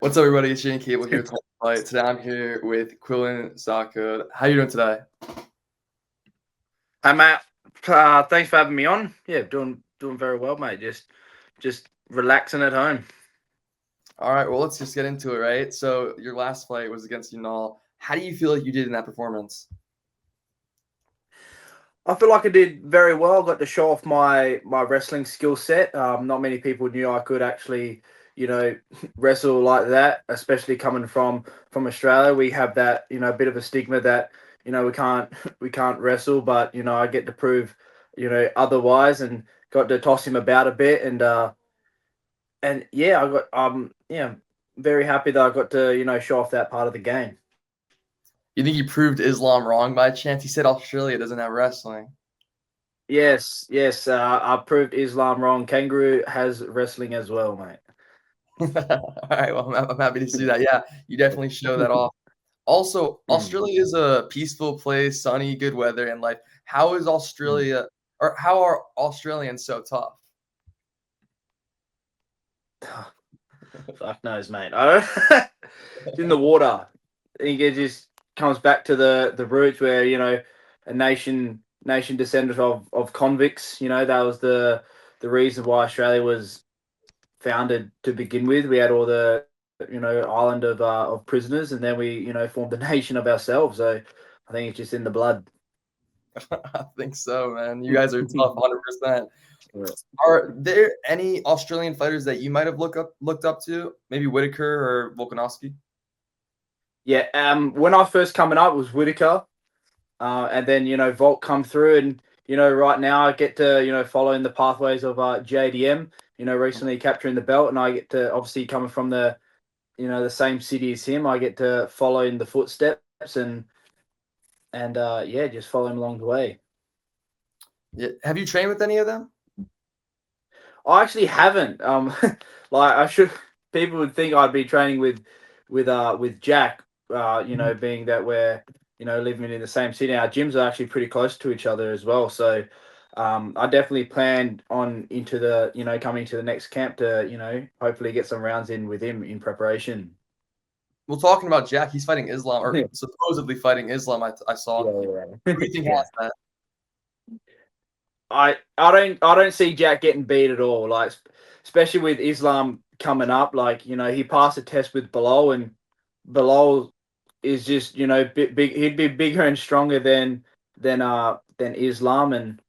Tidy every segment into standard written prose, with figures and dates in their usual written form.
What's up, everybody? It's Jaiden Cable here with Talk Fight. Today I'm here with QUILLAN SALKILLD. How you doing today? Hi, Matt. Thanks for having me on. Yeah, doing very well, mate. Just relaxing at home. All right, well, let's just get into it, right? So your last fight was against Unal. How do you feel like you did in that performance? I feel like I did very well. Got to show off my wrestling skill set. Not many people knew I could actually, wrestle like that. Especially coming from Australia, we have that bit of a stigma that we can't we can't wrestle. But I get to prove otherwise, and got to toss him about a bit, and yeah, I got very happy that I got to show off that part of the game. You think you proved Islam wrong by chance? He said Australia doesn't have wrestling. Yes. I proved Islam wrong. Kangaroo has wrestling as well, mate. All right, well, I'm happy to see that. Yeah, you definitely show that off. Also, Australia is a peaceful place, sunny, good weather, and life. How is Australia, or how are Australians so tough? Fuck knows, mate. I don't. It's in the water. I think it just comes back to the roots where a nation descendant of convicts. That was the reason why Australia was founded to begin with. We had all the island of prisoners, and then we formed a nation of ourselves. So I think it's just in the blood. I think so, man. You guys are tough, 100%. Are there any Australian fighters that you might have looked up to? Maybe Whitaker or Volkanovski? Yeah. When I first coming up, it was Whitaker, and then Volt come through, and right now I get to follow in the pathways of JDM. Recently capturing the belt, and I get to obviously coming from the same city as him. I get to follow in the footsteps and yeah, just follow him along the way. Yeah. Have you trained with any of them? I actually haven't. Like I should. People would think I'd be training with Jack. Being that we're living in the same city. Our gyms are actually pretty close to each other as well. So, I definitely planned on into the coming to the next camp to hopefully get some rounds in with him in preparation. Well, talking about Jack, he's fighting Islam, or supposedly fighting Islam. I saw. Yeah. Who do you think Yeah. has that? I don't see Jack getting beat at all. Like especially with Islam coming up, like he passed a test with Bilal, and Bilal is just big. He'd be bigger and stronger than Islam, and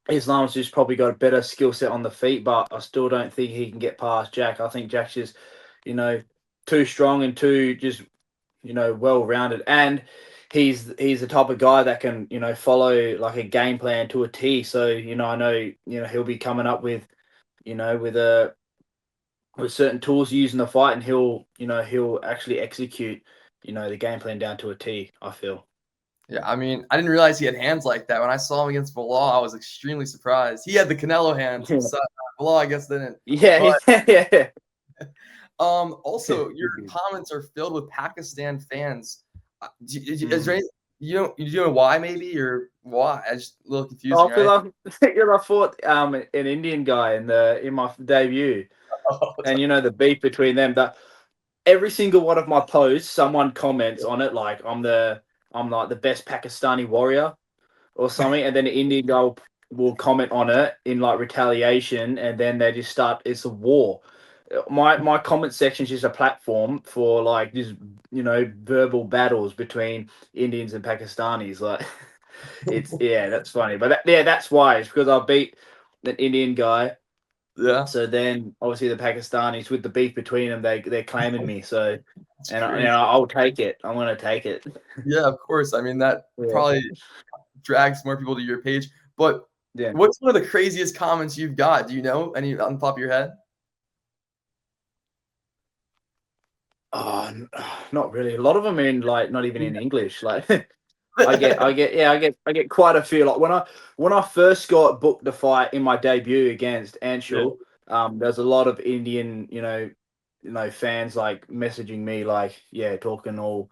Islam's just probably got a better skill set on the feet. But I still don't think he can get past Jack. I think Jack's just you know too strong and too just well rounded, and he's the type of guy that can follow like a game plan to a T. So I know he'll be coming up with with a with certain tools used in the fight, and he'll actually execute the game plan down to a T. I feel. Yeah, I mean, I didn't realize he had hands like that. When I saw him against Bilal, I was extremely surprised. He had the Canelo hands. So, Bilal, I guess, didn't. Yeah, But, yeah. Also, your comments are filled with Pakistan fans. Is there any, you know why maybe or why? I just a little confusing, I feel right? like I fought an Indian guy in my debut, and the beef between them. That every single one of my posts, someone comments on it like I'm like the best Pakistani warrior or something, and then an Indian guy will comment on it in like retaliation, and then they just start. It's a war. My comment section is just a platform for like just verbal battles between Indians and Pakistanis. Like it's yeah, that's funny, but that's why it's because I beat an Indian guy. Yeah. So then, obviously, the Pakistanis with the beef between them, they're claiming me. So, I'll take it. I'm gonna take it. Yeah, of course. I mean, that Yeah. probably drags more people to your page. But Yeah. what's one of the craziest comments you've got? Do you know any on the top of your head? Not really. A lot of them in like not even in English. Like I get quite a few. Like when I first got booked the fight in my debut against Anshul, there's a lot of Indian, fans like messaging me like, yeah, talking all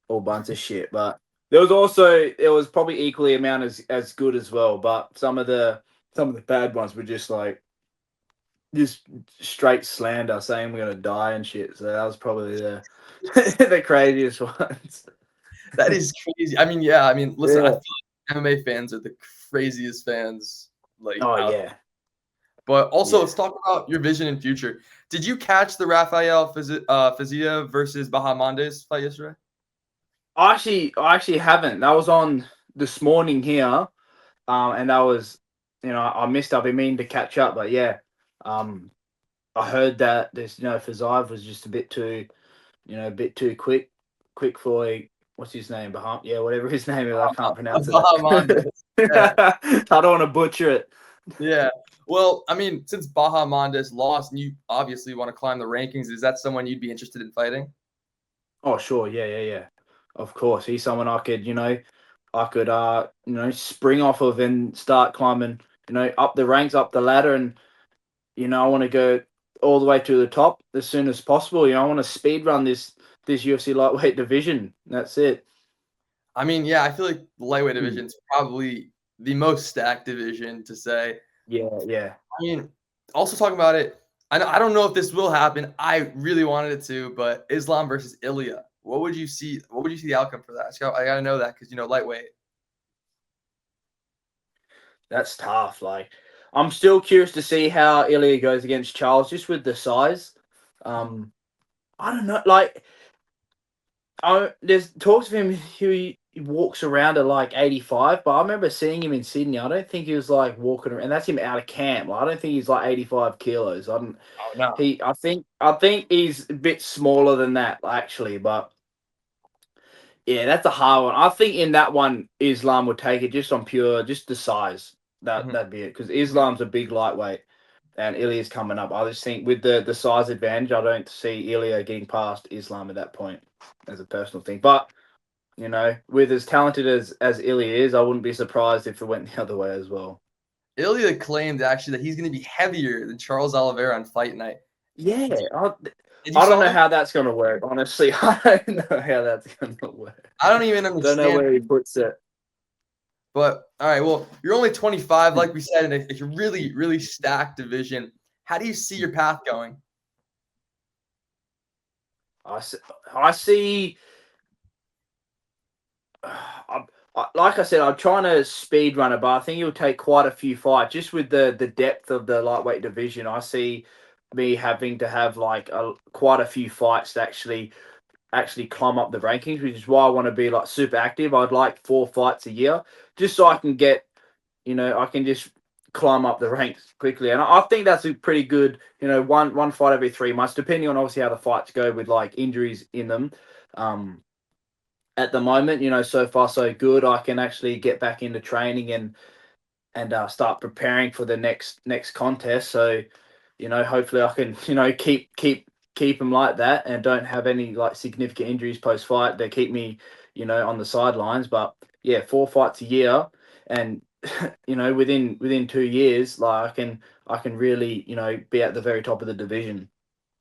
bunch of shit. But there was probably equally amount as good as well. But some of the bad ones were just like just straight slander, saying we're gonna die and shit. So that was probably the the craziest ones. That is crazy. I mean, yeah. I mean, listen. I Yeah. feel like MMA fans are the craziest fans like Oh out. yeah. But also, Yeah. let's talk about your vision in future. Did you catch the Rafael Fiziev versus Bahamondes fight yesterday? I actually haven't. That was on this morning here, and that was, I missed. I've been meaning to catch up, but yeah, um, I heard that this, Faziev was just a bit too, a bit too quick for what's his name, yeah, whatever his name is. I can't pronounce it. Bahamondes. Yeah. I don't want to butcher it. Yeah. Well, I mean, since Bahamondes lost, and you obviously want to climb the rankings, is that someone you'd be interested in fighting? Oh, sure, yeah. Of course, he's someone I could, spring off of and start climbing, up the ranks, up the ladder, and I want to go all the way to the top as soon as possible. I want to speed run this UFC lightweight division. That's it. I mean, yeah, I feel like the lightweight division is probably the most stacked division to say. Yeah. I mean, also talking about it, I don't know if this will happen. I really wanted it to, but Islam versus Ilia. What would you see? What would you see the outcome for that? I gotta know that because lightweight. That's tough. Like, I'm still curious to see how Ilia goes against Charles, just with the size. I don't know. Like, there's talks of him he walks around at like 85, but I remember seeing him in Sydney. I don't think he was like walking around, and that's him out of camp. Like, I don't think he's like 85 kilos. I don't. Oh no. I think he's a bit smaller than that actually, but yeah, that's a hard one. I think in that one, Islam would take it just on just the size. That'd be it, because Islam's a big lightweight, and Ilia's coming up. I just think with the size advantage, I don't see Ilia getting past Islam at that point, as a personal thing. But with as talented as Ilia is, I wouldn't be surprised if it went the other way as well. Ilia claimed actually that he's going to be heavier than Charles Oliveira on fight night. Yeah, Did you I don't saw know that? how that's going to work. Honestly, I don't know how that's going to work. I don't even Don't know understand. where he puts it. But all right, well, you're only 25, like we said, in a really, really stacked division. How do you see your path going? I see. Like I said, I'm trying to speed run it, but I think it'll take quite a few fights. Just with the depth of the lightweight division, I see me having to have like quite a few fights to actually climb up the rankings, which is why I want to be like super active. I'd like 4 fights a year, just so I can get, I can just climb up the ranks quickly. And I think that's a pretty good, one fight every 3 months, depending on obviously how the fights go with like injuries in them. At the moment, so far so good. I can actually get back into training and start preparing for the next contest. So, hopefully I can, keep them like that and don't have any like significant injuries post fight that keep me, on the sidelines. But yeah, 4 fights a year, and within 2 years, like I can really, be at the very top of the division.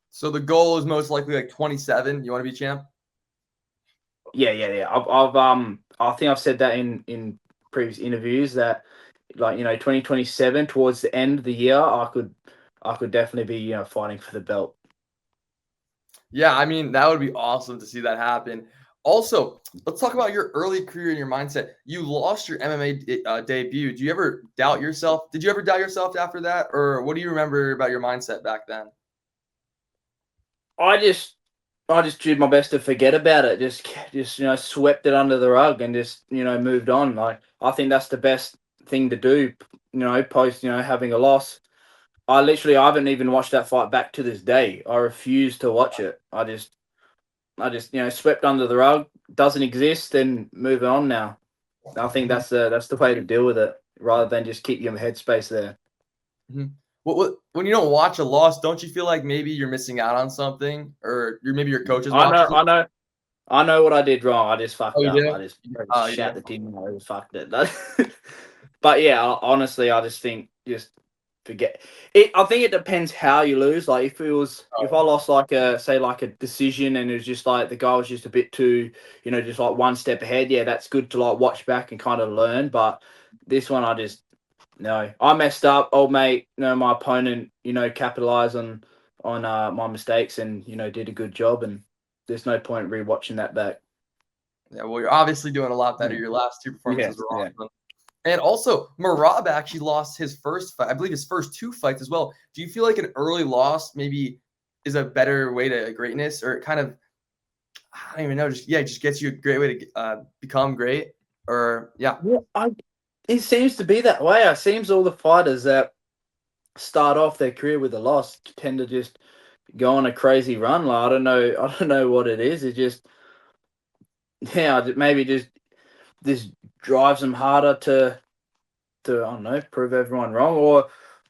So the goal is most likely like 27. You want to be champ? Yeah. I think I've said that in previous interviews that, like, 2027 towards the end of the year, I could definitely be, fighting for the belt. Yeah, I mean, that would be awesome to see that happen. Also, let's talk about your early career and your mindset. You lost your MMA debut. Do you ever doubt yourself? Did you ever doubt yourself after that? Or what do you remember about your mindset back then? I just did my best to forget about it. Just swept it under the rug and just moved on. Like, I think that's the best thing to do. Post having a loss. I haven't even watched that fight back to this day. I refuse to watch it. I just swept under the rug. Doesn't exist, and move on now. I think that's the way to deal with it, rather than just keep your headspace there. Mhm. When you don't watch a loss, don't you feel like maybe you're missing out on something, or maybe your coach is watching? I know what I did wrong. I just Oh, fucked you up. do? I just Oh, you shat do? the team. I just fucked it. But yeah, honestly, I just think just forget it. I think it depends how you lose. Like, if I lost like a decision, and it was just like the guy was just a bit too, just like one step ahead. Yeah, that's good to like watch back and kind of learn. But this one, No, I messed up, old mate. My opponent, capitalized on my mistakes and did a good job. And there's no point rewatching that back. Yeah, well, you're obviously doing a lot better. Yeah, Your last two performances were yeah. awesome. And also, Merab actually lost his first fight. I believe his first 2 fights as well. Do you feel like an early loss maybe is a better way to greatness, or it kind of, I don't even know, just gets you a great way to become great? Or yeah, It seems to be that way. It seems all the fighters that start off their career with a loss tend to just go on a crazy run. Like, I don't know what it is. It just, maybe just drives them harder to I don't know, prove everyone wrong,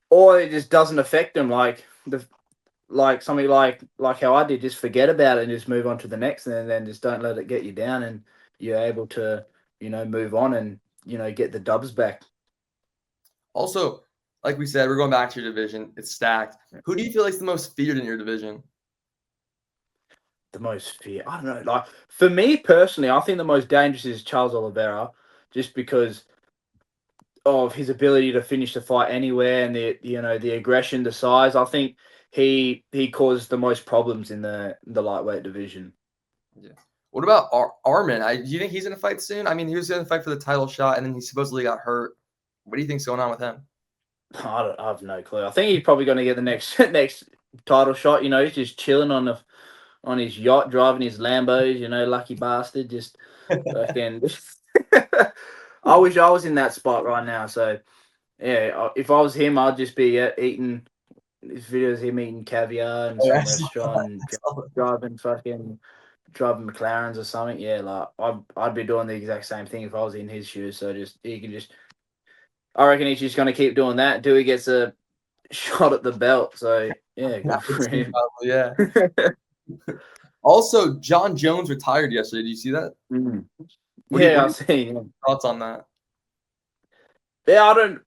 or it just doesn't affect them. Like something like how I did, just forget about it and just move on to the next, and then just don't let it get you down, and you're able to move on and get the dubs back. also, like we said, we're going back to your division. It's stacked. Who do you feel like is the most feared in your division? The most fear, I don't know. Like, for me personally, I think the most dangerous is Charles Oliveira, just because of his ability to finish the fight anywhere and the aggression, the size. I think he caused the most problems in the lightweight division. Yeah. What about Arman? Do you think he's going to fight soon? I mean, he was going to fight for the title shot, and then he supposedly got hurt. What do you think's going on with him? I have no clue. I think he's probably going to get the next title shot. He's just chilling on his yacht, driving his Lambos. Lucky bastard. Just fucking. I wish I was in that spot right now. So yeah, if I was him, I'd just be eating. This videos of him eating caviar in some restaurant, driving McLarens or something. Yeah, like I'd be doing the exact same thing if I was in his shoes. So he can just. I reckon he's just going to keep doing that until he gets a shot at the belt. So yeah, good for him. Yeah. Also, Jon Jones retired yesterday. Do you see that? Mm. What do you, Yeah, I've seen him. thoughts on that? Yeah, I don't.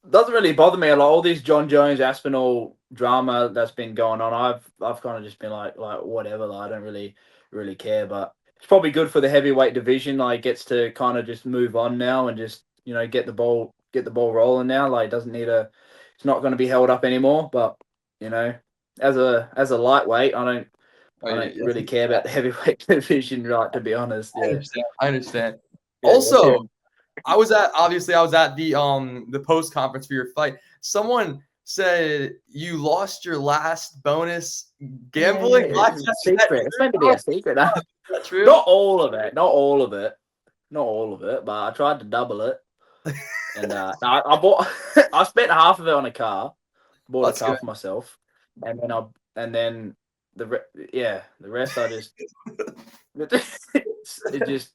Doesn't really bother me. Like all this Jon Jones Aspinall drama that's been going on, I've kind of just been like whatever. Like I don't really care. But it's probably good for the heavyweight division. Like gets to kind of just move on now and just get the ball rolling now. Like doesn't need a. It's not going to be held up anymore. But as a lightweight, I don't really care about the heavyweight division, right? To be honest, yeah. I understand. Yeah, Also, I was at the post conference for your fight. Someone said you lost your last bonus gambling. Yeah, it's a secret. It's meant to be a secret. Is that true? Not all of it. Not all of it. But I tried to double it, and I bought. I spent half of it on a car. Bought That's a car good. for myself, and then the rest I just it just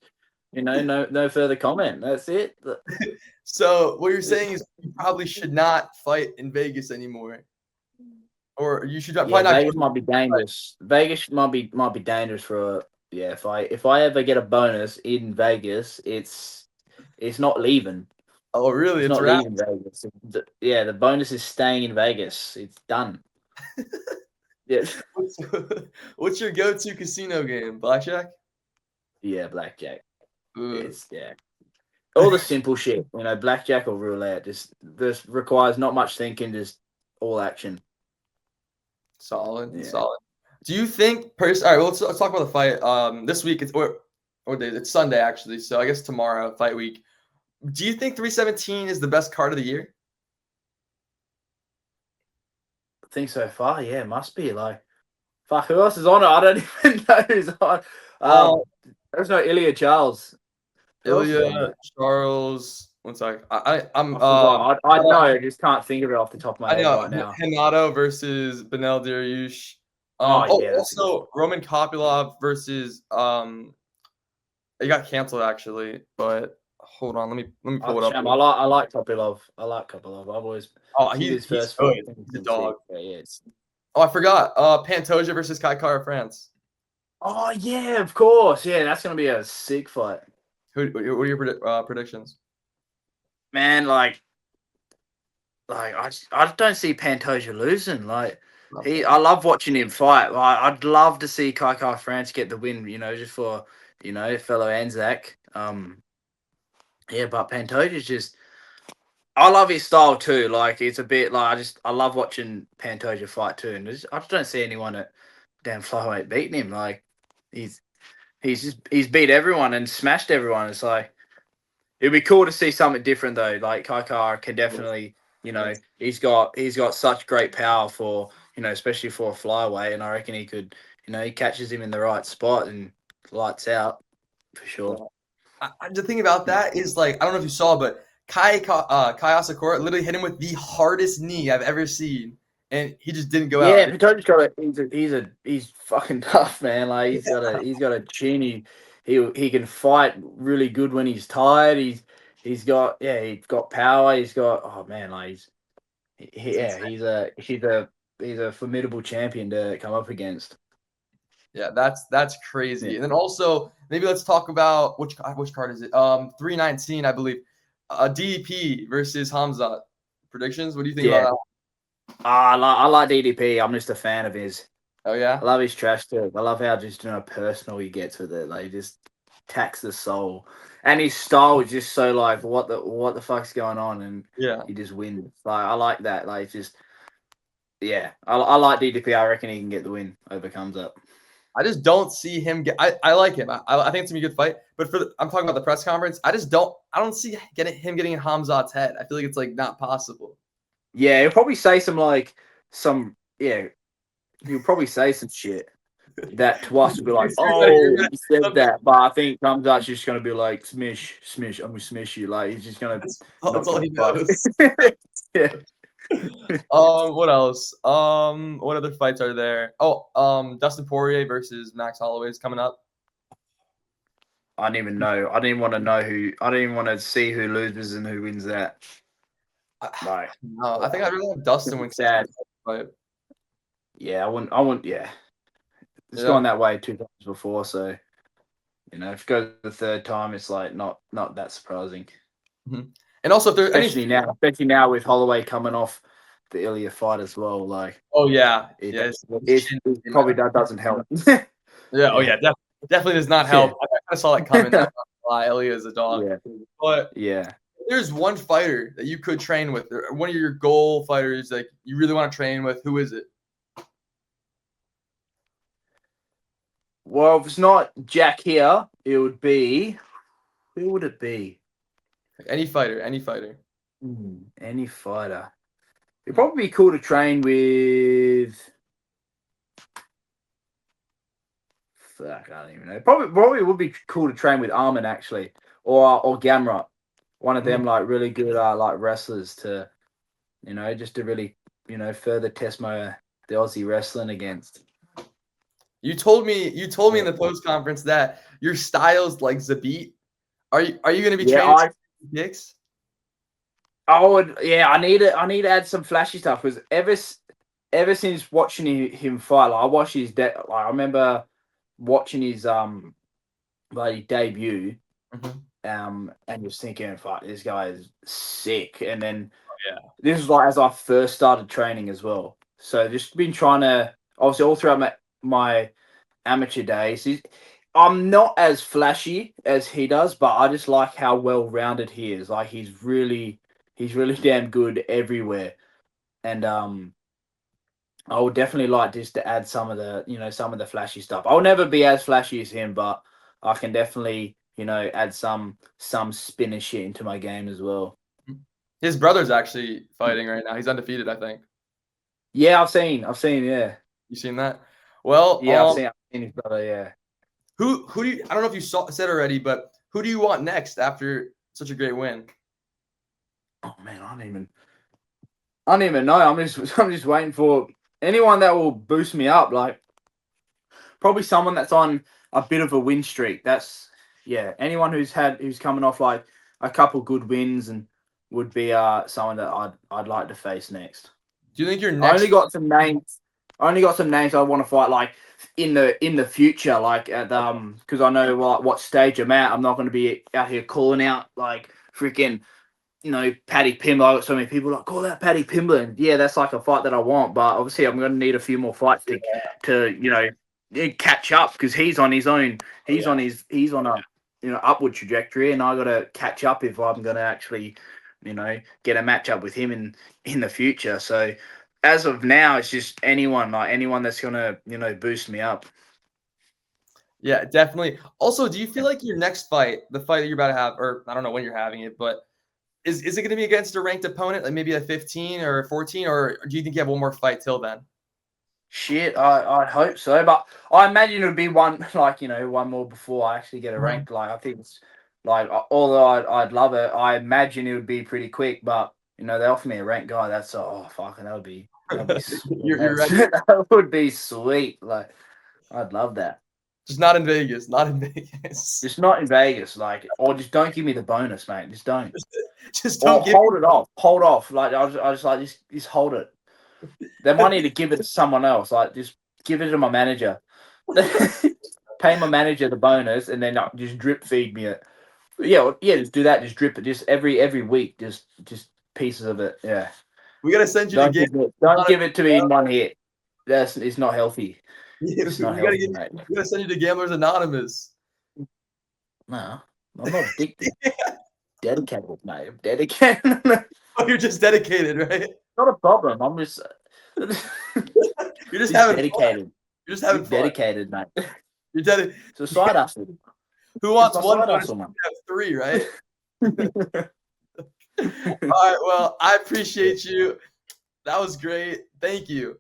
no further comment. That's it. So what you're saying is you probably should not fight in Vegas anymore, or you should probably Yeah, not. Vegas might be dangerous. Vegas might be dangerous for if I ever get a bonus in Vegas, it's not leaving. Oh, really? It's It's not wrapped. leaving Vegas. The bonus is staying in Vegas. It's done. Yeah. What's your go-to casino game? Blackjack? Yeah, blackjack. Ooh. It's all the simple shit. Blackjack or roulette. Just requires not much thinking. Just all action. Solid, Yeah. solid. Do you think all right, well, let's talk about the fight. This week it's or day? It's Sunday actually, so I guess tomorrow, fight week. Do you think 317 is the best card of the year? I think so far. Yeah, it must be like. Fuck, who else is on it? I don't even know who's on. There's no Ilia Charles. Who else is on Ilia, it? Charles. One sec. I'm I forgot. I know. I just can't think of it off the top of my I head know right now. Hanato versus Benel Dariush. That's a good Also Roman Kopylov versus it got canceled actually, but hold on, let me pull it up. I like Topilov. I like Kopylov. I've always since his He's first good. fight. He's a dog. Yeah. Oh, I forgot. Pantoja versus Kai Kara France. Oh yeah, of course. Yeah, that's gonna be a sick fight. What are your predictions? Man, I don't see Pantoja losing. I love watching him fight. Like, I'd love to see Kai France get the win. Just for fellow Anzac. Yeah, but Pantoja's just I love his style too. Like it's a bit like I love watching Pantoja fight too, and I just don't see anyone at damn flyweight beating him. Like he's he's beat everyone and smashed everyone. It's like it'd be cool to see something different though. Like Kaikar can definitely, he's got such great power for especially for a flyweight, and I reckon he could, he catches him in the right spot and lights out for sure. The thing about that is, like, I don't know if you saw, but Kai Asakura literally hit him with the hardest knee I've ever seen, and he just didn't go Yeah, out. Patoja's got he's fucking tough, man. Like he's got a chin. He can fight really good when he's tired. He's got power. He's got oh man, like he's a formidable champion to come up against. Yeah, that's crazy. Yeah. And then also maybe let's talk about which card is it? 319, I believe. DDP versus Khamzat. Predictions? What do you think about that? I like DDP. I'm just a fan of his. Oh yeah, I love his trash talk. I love how just personal he gets with it. Like just tax the soul, and his style is just so like what the fuck's going on, and yeah. he just wins. Like I like that. Like just I like DDP. I reckon he can get the win over Khamzat. I just don't see him get. I like him. I think it's gonna be a good fight. But I'm talking about the press conference. I don't see him getting in Khamzat's head. I feel like it's like not possible. Yeah, he'll probably say he'll probably say some shit that to us will be like, oh, he said that. But I think Khamzat's just gonna be like, smish, I'm gonna smish you. Like he's just gonna. That's all he knows. Yeah. What else? What other fights are there? Oh, Dustin Poirier versus Max Holloway is coming up. I didn't even know. I didn't want to know who. I didn't even want to see who loses and who wins that. Like, no, I think I'd really have Dustin win. Sad. Yeah, I wouldn't. Yeah, it's gone that way 2 times before, so if it goes the third time, it's like not that surprising. Mm-hmm. And also, if there's especially now with Holloway coming off the Ilia fight as well, like it probably doesn't help. Definitely does not help. I kind of saw that coming. Ilia is a dog. Yeah. But there's one fighter that you could train with, or one of your goal fighters like you really want to train with. Who is it? Well, if it's not Jack here, it would be. Who would it be? Any fighter. Any fighter. It'd probably be cool to train with. Fuck, I don't even know. Probably would be cool to train with Arman actually, or Gamrot. One of them like really good like wrestlers to, just to really further test the Aussie wrestling against. You told me in the post conference that your style's like Zabit. Are you going to be training kicks? I would. Yeah, I need to add some flashy stuff because ever since watching him fight, like I watched his I remember watching his bloody debut, and just thinking, fuck, this guy is sick. And then this is like as I first started training as well. So just been trying to obviously all throughout my amateur days. I'm not as flashy as he does, but I just like how well rounded he is. Like he's really damn good everywhere. And I would definitely like just to add some of the flashy stuff. I'll never be as flashy as him, but I can definitely, add some spinner shit into my game as well. His brother's actually fighting right now. He's undefeated, I think. Yeah, I've seen, yeah. You seen that? Well, yeah, I've seen his brother, yeah. Who do you? I don't know if you said already, but who do you want next after such a great win? Oh man, I don't even know. I'm just waiting for anyone that will boost me up. Like probably someone that's on a bit of a win streak. That's anyone who's coming off like a couple good wins and would be someone that I'd like to face next. Do you think you're next? I only got some names I want to fight like in the future, like at because I know what stage I'm at. I'm not going to be out here calling out like freaking Paddy Pimblett. I got so many people like call out Paddy Pimblett. And yeah, that's like a fight that I want, but obviously I'm going to need a few more fights to catch up because he's on his own. He's on a upward trajectory, and I got to catch up if I'm going to actually get a matchup with him in the future. So as of now, it's just anyone that's gonna boost me up. Yeah, definitely. Also, do you feel like your next fight, the fight that you're about to have, or I don't know when you're having it, but is it going to be against a ranked opponent, like maybe a 15 or 14, or do you think you have one more fight till then? Shit, I hope so, but I imagine it would be one one more before I actually get a rank. Like I think it's like although I'd love it, I imagine it would be pretty quick. But they offer me a rank guy. That's fucking that'd be You're ready? that would be sweet. Like I'd love that. Just not in Vegas. Not in Vegas. Just not in Vegas, or just don't give me the bonus, mate. Just don't. Just don't hold it off. Hold off. Like I just like just hold it. They might need to give it to someone else. Like just give it to my manager. Pay my manager the bonus, and then just drip feed me it. Yeah. Just do that. Just drip it. Just every week. Just pieces of it. Yeah. We gotta send you don't give it to me in one hit. It's not healthy. It's not healthy, mate. We gotta send you to Gamblers Anonymous. No, I'm not addicted. Dedicated, mate. I'm dedicated. Oh, you're just dedicated, right? Not a problem. I'm just. You're just having dedicated. Fun. You're just having fun. Dedicated, mate. You're dedicated. It's a side hustle. Who wants one? Hustle, man. Have three, right? All right. Well, I appreciate you. That was great. Thank you.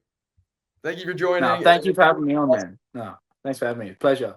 Thank you for joining. No, thank you for having me on, man. No, thanks for having me. Pleasure.